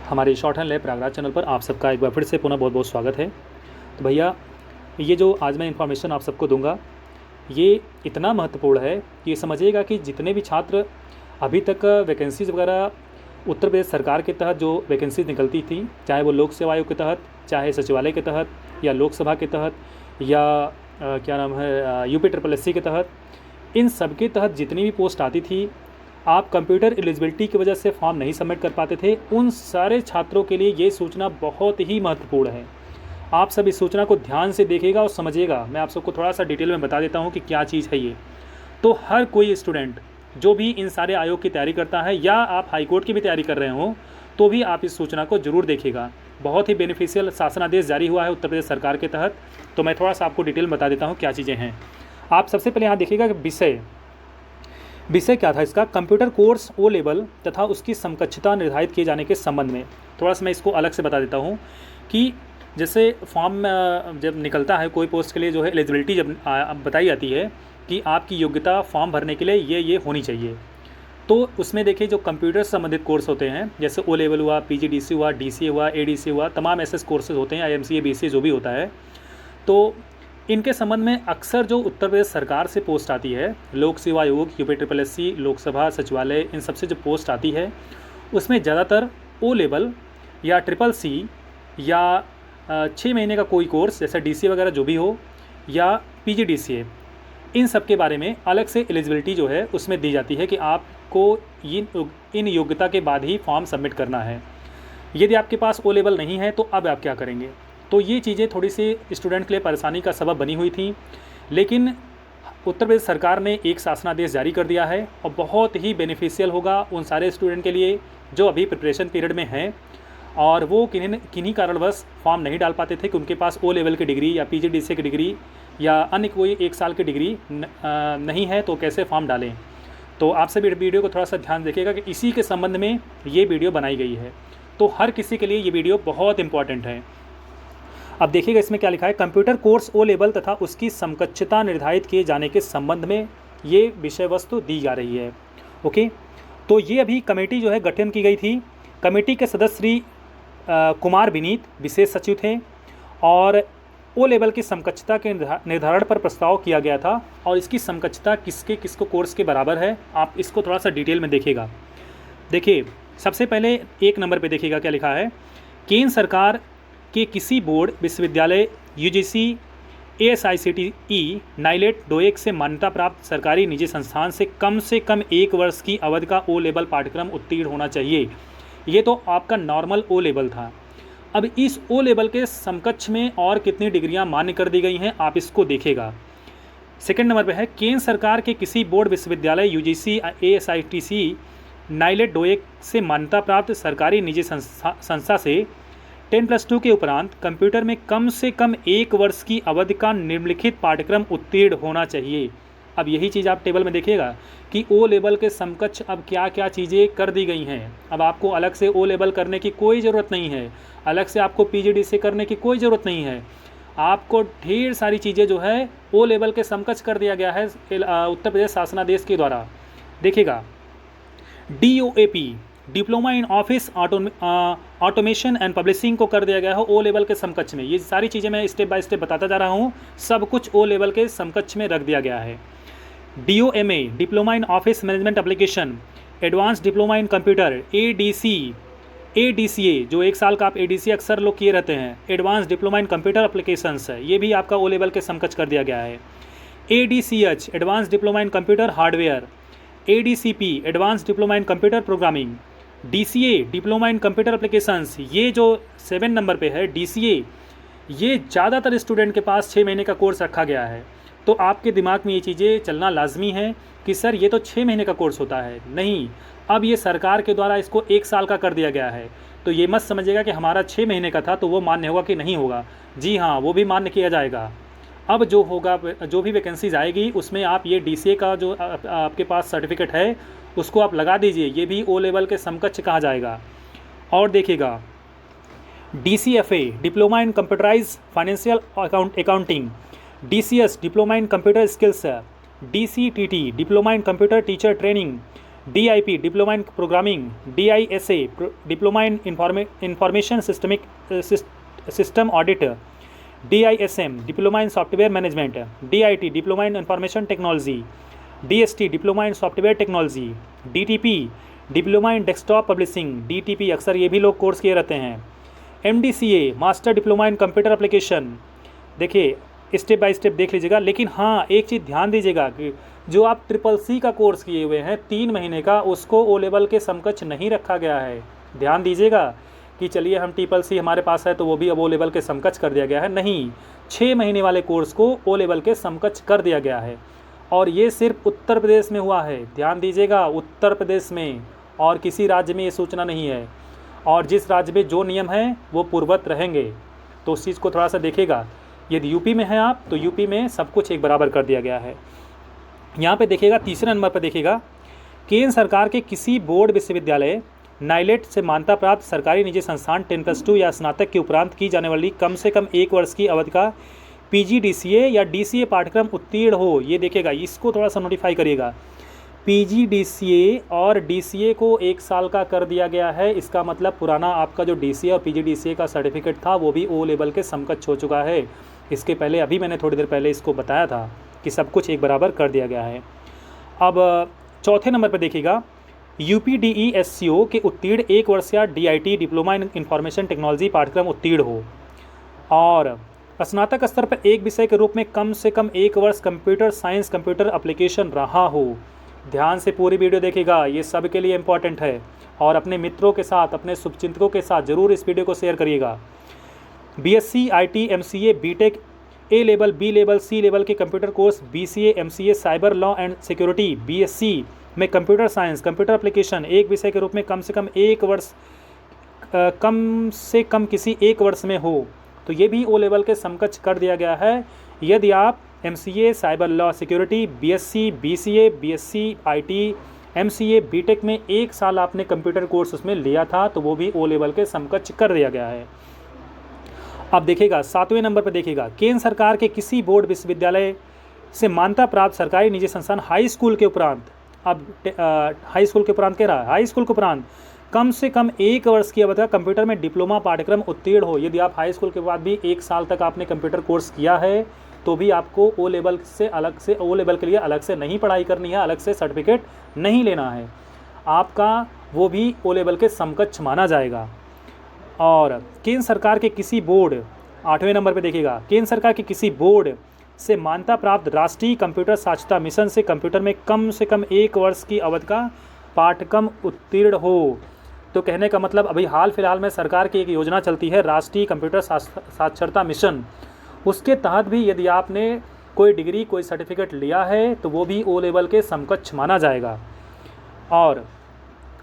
हमारे short hand lab Prayagraj channel पर आप सबका एक बार फिर से पुनः बहुत बहुत स्वागत है। तो भैया, ये जो आज मैं इन्फॉर्मेशन आप सबको दूंगा ये इतना महत्वपूर्ण है कि ये समझिएगा कि जितने भी छात्र अभी तक वैकेंसीज़ वगैरह उत्तर प्रदेश सरकार के तहत जो वैकेंसीज निकलती थी, चाहे वो लोक सेवा आयोग के तहत, चाहे सचिवालय के तहत या लोकसभा के तहत या क्या नाम है UPSSC के तहत, इन सब के तहत जितनी भी पोस्ट आती थी, आप कंप्यूटर एलिजिबिलिटी की वजह से फॉर्म नहीं सबमिट कर पाते थे। उन सारे छात्रों के लिए ये सूचना बहुत ही महत्वपूर्ण है। आप सब इस सूचना को ध्यान से देखिएगा और समझिएगा। मैं आप सबको थोड़ा सा डिटेल में बता देता हूँ कि क्या चीज़ है ये। तो हर कोई स्टूडेंट जो भी इन सारे आयोग की तैयारी करता है या आप हाईकोर्ट की भी तैयारी कर रहे हो, तो भी आप इस सूचना को ज़रूर देखिएगा। बहुत ही बेनिफिशियल शासनादेश जारी हुआ है उत्तर प्रदेश सरकार के तहत। तो मैं थोड़ा सा आपको डिटेल में बता देता हूँ क्या चीज़ें हैं। आप सबसे पहले यहाँ देखिएगा कि विषय क्या था इसका, कंप्यूटर कोर्स ओ लेवल तथा उसकी समकक्षता निर्धारित किए जाने के संबंध में। थोड़ा सा मैं इसको अलग से बता देता हूँ कि जैसे फॉर्म जब निकलता है कोई पोस्ट के लिए, जो है एलिजिबिलिटी जब बताई जाती है कि आपकी योग्यता फॉर्म भरने के लिए ये होनी चाहिए। तो उसमें देखिए जो कंप्यूटर से संबंधित कोर्स होते हैं, जैसे ओ लेवल हुआ, PGDC हुआ, DCA हुआ, ADC हुआ, तमाम ऐसे कोर्सेज होते हैं, IMCA BCA जो भी होता है। तो इनके संबंध में अक्सर जो उत्तर प्रदेश सरकार से पोस्ट आती है, लोक सेवा आयोग, UPSSC, लोकसभा, सचिवालय, इन सबसे जो पोस्ट आती है उसमें ज़्यादातर ओ लेवल या CCC या 6 महीने का कोई कोर्स जैसे DCA वगैरह जो भी हो, या PGDCA, इन सब के बारे में अलग से एलिजिबिलिटी जो है उसमें दी जाती है कि आपको इन योग्यता के बाद ही फॉर्म सबमिट करना है। यदि आपके पास ओ लेवल नहीं है तो अब आप क्या करेंगे। तो ये चीज़ें थोड़ी सी स्टूडेंट के लिए परेशानी का सबब बनी हुई थी, लेकिन उत्तर प्रदेश सरकार ने एक शासनादेश जारी कर दिया है और बहुत ही बेनिफिशियल होगा उन सारे स्टूडेंट के लिए जो अभी प्रिपरेशन पीरियड में हैं और वो किन्हीं कारणवश फॉर्म नहीं डाल पाते थे कि उनके पास ओ लेवल की डिग्री या PGDCA की डिग्री या अन्य कोई 1 साल की डिग्री नहीं है, तो कैसे फॉर्म डालें। तो आप सभी वीडियो को थोड़ा सा ध्यान देखिएगा कि इसी के संबंध में ये वीडियो बनाई गई है। तो हर किसी के लिए ये वीडियो बहुत इंपॉर्टेंट है। अब देखिएगा इसमें क्या लिखा है, कंप्यूटर कोर्स ओ लेवल तथा उसकी समकक्षता निर्धारित किए जाने के संबंध में ये विषय वस्तु दी जा रही है। ओके, तो ये अभी कमेटी जो है गठन की गई थी। कमेटी के सदस्य श्री कुमार विनीत विशेष सचिव थे और ओ लेवल की समकक्षता के निर्धारण पर प्रस्ताव किया गया था। और इसकी समकक्षता किसको कोर्स के बराबर है, आप इसको थोड़ा सा डिटेल में देखिएगा। देखिए सबसे पहले 1 नंबर पे देखिएगा क्या लिखा है, केंद्र सरकार के किसी बोर्ड, विश्वविद्यालय, UGC, AICTE, नाइलेट, डोएक से मान्यता प्राप्त सरकारी निजी संस्थान से कम 1 वर्ष की अवधि का ओ लेवल पाठ्यक्रम उत्तीर्ण होना चाहिए। ये तो आपका नॉर्मल ओ लेवल था। अब इस ओ लेवल के समकक्ष में और कितनी डिग्रियां मान्य कर दी गई हैं, आप इसको देखिएगा। 2 नंबर पे है, केंद्र सरकार के किसी बोर्ड, विश्वविद्यालय, UGC, AICTE, नाइलेट, डोएक से मान्यता प्राप्त सरकारी निजी संस्था से 10+2 के उपरांत कंप्यूटर में कम से कम 1 वर्ष की अवधि का निम्नलिखित पाठ्यक्रम उत्तीर्ण होना चाहिए। अब यही चीज़ आप टेबल में देखिएगा कि ओ लेवल के समकक्ष अब क्या क्या चीज़ें कर दी गई हैं। अब आपको अलग से ओ लेवल करने की कोई ज़रूरत नहीं है, अलग से आपको PGDCA करने की कोई ज़रूरत नहीं है। आपको ढेर सारी चीज़ें जो है ओ लेवल के समकक्ष कर दिया गया है उत्तर प्रदेश शासनादेश के द्वारा। देखिएगा, DOAP, diploma in office automation and publishing को कर दिया गया है ओ लेवल के समकक्ष में। ये सारी चीज़ें मैं स्टेप बाय स्टेप बताता जा रहा हूँ, सब कुछ ओ लेवल के समकक्ष में रख दिया गया है। DOMA, diploma in office management application, advance diploma in computer, ADCA, जो 1 साल का आप ADCA अक्सर लोग किए रहते हैं, advance diploma in computer applications है, ये भी आपका ओ लेवल के समकक्ष कर दिया गया है। ADCH, advance diploma in computer hardware, ADCP, advance diploma in computer programming, DCA, diploma in computer applications, ये जो 7 नंबर पे है DCA, ये ज़्यादातर स्टूडेंट के पास 6 महीने का कोर्स रखा गया है। तो आपके दिमाग में ये चीज़ें चलना लाजमी है कि सर ये तो 6 महीने का कोर्स होता है। नहीं, अब ये सरकार के द्वारा इसको 1 साल का कर दिया गया है। तो ये मत समझिएगा कि हमारा 6 महीने का था तो वो मान्य होगा कि नहीं होगा। जी हाँ, वो भी मान्य किया जाएगा। अब जो होगा, जो भी वैकेंसीज आएगी उसमें आप ये DCA का जो आपके पास सर्टिफिकेट है उसको आप लगा दीजिए, ये भी ओ लेवल के समकक्ष कहा जाएगा। और देखिएगा, DCFA, diploma in computerize financial accounting, DCS, diploma in computer skills, DCTT, diploma in computer teacher training, DIP diploma in programming, DISA diploma in information system audit, DISM diploma in software management, DIT diploma in information technology, DST diploma in software technology, DTP diploma in desktop publishing, DTP अक्सर ये भी लोग course किए रहते हैं, MDCA master diploma in computer application. देखिए step by step देख लीजिएगा, लेकिन हाँ एक चीज़ ध्यान दीजिएगा कि जो आप CCC का कोर्स किए हुए हैं 3 महीने का, उसको ओ लेवल के समकक्ष नहीं रखा गया है। ध्यान दीजिएगा कि चलिए हम CCC हमारे पास है तो वो भी अब ओ लेवल के समकक्ष कर दिया गया है, नहीं, 6 महीने वाले कोर्स को ओ लेवल के समकक्ष कर दिया गया है। और ये सिर्फ उत्तर प्रदेश में हुआ है, ध्यान दीजिएगा, उत्तर प्रदेश में, और किसी राज्य में ये सूचना नहीं है। और जिस राज्य में जो नियम है वो पूर्ववत रहेंगे, तो उस चीज़ को थोड़ा सा देखिएगा। यदि यूपी में हैं आप तो यूपी में सब कुछ एक बराबर कर दिया गया है। यहाँ पे देखिएगा तीसरे नंबर पर देखिएगा, केंद्र सरकार के किसी बोर्ड विश्वविद्यालय नाइलेट से मान्यता प्राप्त सरकारी निजी संस्थान 10+2 या स्नातक के उपरांत की जाने वाली कम से कम 1 वर्ष की अवधि का PGDCA या DCA पाठ्यक्रम उत्तीर्ण हो। ये देखिएगा, इसको थोड़ा सा नोटिफाई करिएगा। PGDCA और DCA को 1 साल का कर दिया गया है, इसका मतलब पुराना आपका जो DCA और PGDCA का सर्टिफिकेट था वो भी ओ लेवल के समकक्ष हो चुका है। इसके पहले अभी मैंने थोड़ी देर पहले इसको बताया था कि सब कुछ एक बराबर कर दिया गया है। अब चौथे नंबर पर देखिएगा, UPDESCO के उत्तीर्ण 1 वर्ष या DIT diploma in information technology पाठ्यक्रम उत्तीर्ण हो और स्नातक स्तर पर एक विषय के रूप में कम से कम 1 वर्ष कंप्यूटर साइंस कंप्यूटर एप्लीकेशन रहा हो। ध्यान से पूरी वीडियो देखिएगा, ये सब के लिए इम्पॉर्टेंट है। और अपने मित्रों के साथ, अपने शुभचिंतकों के साथ ज़रूर इस वीडियो को शेयर करिएगा। BSc IT MCA BTech A level B level C level के computer course, BCA MCA cyber law and security, BSc में कंप्यूटर साइंस कंप्यूटर एप्लीकेशन एक विषय के रूप में कम से कम 1 वर्ष किसी 1 वर्ष में हो, तो ये भी ओ लेवल के समकक्ष कर दिया गया है। यदि आप MCA cyber law security, BSc BCA BSc IT MCA BTech में 1 साल आपने कंप्यूटर कोर्स उसमें लिया था तो वो भी ओ लेवल के समकक्ष कर दिया गया है। अब देखिएगा 7वें नंबर पर देखिएगा, केंद्र सरकार के किसी बोर्ड विश्वविद्यालय से मान्यता प्राप्त सरकारी निजी संस्थान हाई स्कूल के उपरांत, अब हाई स्कूल के उपरांत कह रहा है, हाई स्कूल के उपरांत कम से कम 1 वर्ष की अवधि कंप्यूटर में डिप्लोमा पाठ्यक्रम उत्तीर्ण हो। यदि आप हाई स्कूल के बाद भी 1 साल तक आपने कंप्यूटर कोर्स किया है तो भी आपको ओ लेवल के लिए अलग से नहीं पढ़ाई करनी है, अलग से सर्टिफिकेट नहीं लेना है, आपका वो भी ओ लेवल के समकक्ष माना जाएगा। और केंद्र सरकार के किसी बोर्ड, 8वें नंबर पे देखिएगा, केंद्र सरकार के किसी बोर्ड से मान्यता प्राप्त राष्ट्रीय कंप्यूटर साक्षरता मिशन से कंप्यूटर में कम से कम 1 वर्ष की अवधि का पाठ्यक्रम उत्तीर्ण हो। तो कहने का मतलब अभी हाल फिलहाल में सरकार की एक योजना चलती है राष्ट्रीय कंप्यूटर साक्षरता मिशन, उसके तहत भी यदि आपने कोई डिग्री कोई सर्टिफिकेट लिया है तो वो भी ओ लेवल के समकक्ष माना जाएगा। और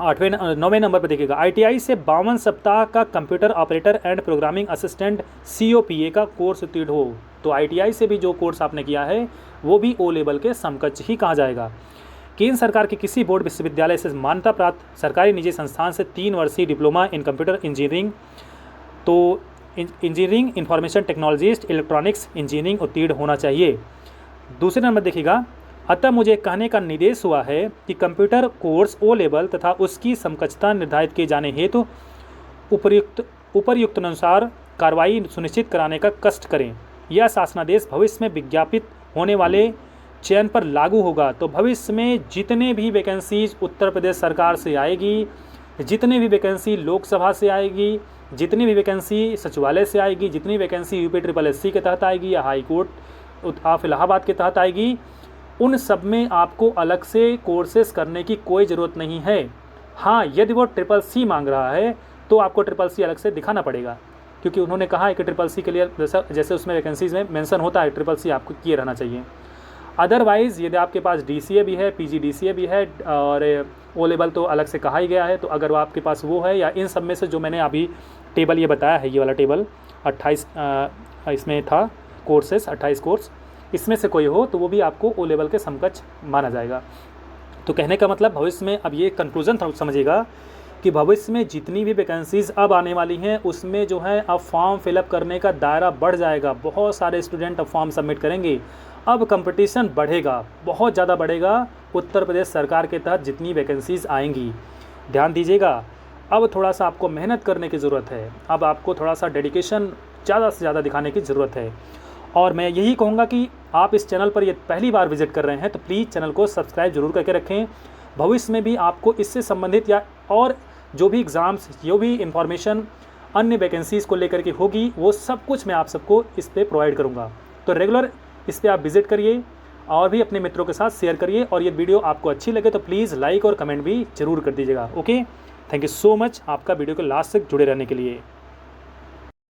9वें नंबर पर देखिएगा, ITI से 52 सप्ताह का computer operator and programming assistant COPA का कोर्स उत्तीर्ण हो। तो ITI से भी जो कोर्स आपने किया है वो भी ओ लेवल के समकक्ष ही कहा जाएगा। केंद्र सरकार के किसी बोर्ड विश्वविद्यालय से मान्यता प्राप्त सरकारी निजी संस्थान से 3 वर्षीय डिप्लोमा इन कंप्यूटर इंजीनियरिंग, तो engineering information technologist electronics engineering उत्तीर्ण होना चाहिए। दूसरे नंबर देखिएगा, अतः मुझे कहने का निर्देश हुआ है कि कंप्यूटर कोर्स ओ लेवल तथा उसकी समकक्षता निर्धारित किए जाने हेतु उपर्युक्त अनुसार कार्रवाई सुनिश्चित कराने का कष्ट करें। यह शासनादेश भविष्य में विज्ञापित होने वाले चयन पर लागू होगा। तो भविष्य में जितने भी वैकेंसीज उत्तर प्रदेश सरकार से आएगी, जितने भी वैकेंसी लोकसभा से आएगी, जितनी भी वैकेंसी सचिवालय से आएगी, जितनी वैकेंसी UPSSC के तहत आएगी या हाई कोर्ट ऑफ इलाहाबाद के तहत आएगी, उन सब में आपको अलग से कोर्सेज करने की कोई ज़रूरत नहीं है। हाँ, यदि वो CCC मांग रहा है तो आपको CCC अलग से दिखाना पड़ेगा, क्योंकि उन्होंने कहा है कि CCC के लिए जैसे उसमें वैकेंसीज में मेंशन होता है CCC आपको किए रहना चाहिए। अदरवाइज़ यदि आपके पास DCA भी है, PGDCA भी है और ओ लेवल तो अलग से कहा ही गया है, तो अगर वो आपके पास वो है या इन सब में से जो मैंने अभी टेबल ये बताया है, ये वाला टेबल 28 इसमें था कोर्सेस 28 कोर्स, इसमें से कोई हो तो वो भी आपको ओ लेवल के समकक्ष माना जाएगा। तो कहने का मतलब भविष्य में अब ये कंक्लूजन समझिएगा कि भविष्य में जितनी भी वैकेंसीज़ अब आने वाली हैं उसमें जो है अब फॉर्म फिलअप करने का दायरा बढ़ जाएगा। बहुत सारे स्टूडेंट अब फॉर्म सबमिट करेंगे। अब कंपटीशन बढ़ेगा, बहुत ज़्यादा बढ़ेगा। उत्तर प्रदेश सरकार के तहत जितनी वैकेंसीज़ आएंगी, ध्यान दीजिएगा, अब थोड़ा सा आपको मेहनत करने की ज़रूरत है। अब आपको थोड़ा सा डेडिकेशन ज़्यादा से ज़्यादा दिखाने की ज़रूरत है। और मैं यही कहूँगा कि आप इस चैनल पर ये पहली बार विज़िट कर रहे हैं तो प्लीज़ चैनल को सब्सक्राइब जरूर करके रखें। भविष्य में भी आपको इससे संबंधित या और जो भी एग्ज़ाम्स, जो भी इंफॉर्मेशन अन्य वैकेंसीज़ को लेकर के होगी, वो सब कुछ मैं आप सबको इस पर प्रोवाइड करूँगा। तो रेगुलर इस पर आप विज़िट करिए और भी अपने मित्रों के साथ शेयर करिए। और ये वीडियो आपको अच्छी लगे तो प्लीज़ लाइक और कमेंट भी ज़रूर कर दीजिएगा। Okay, thank you so much आपका वीडियो के लास्ट तक जुड़े रहने के लिए।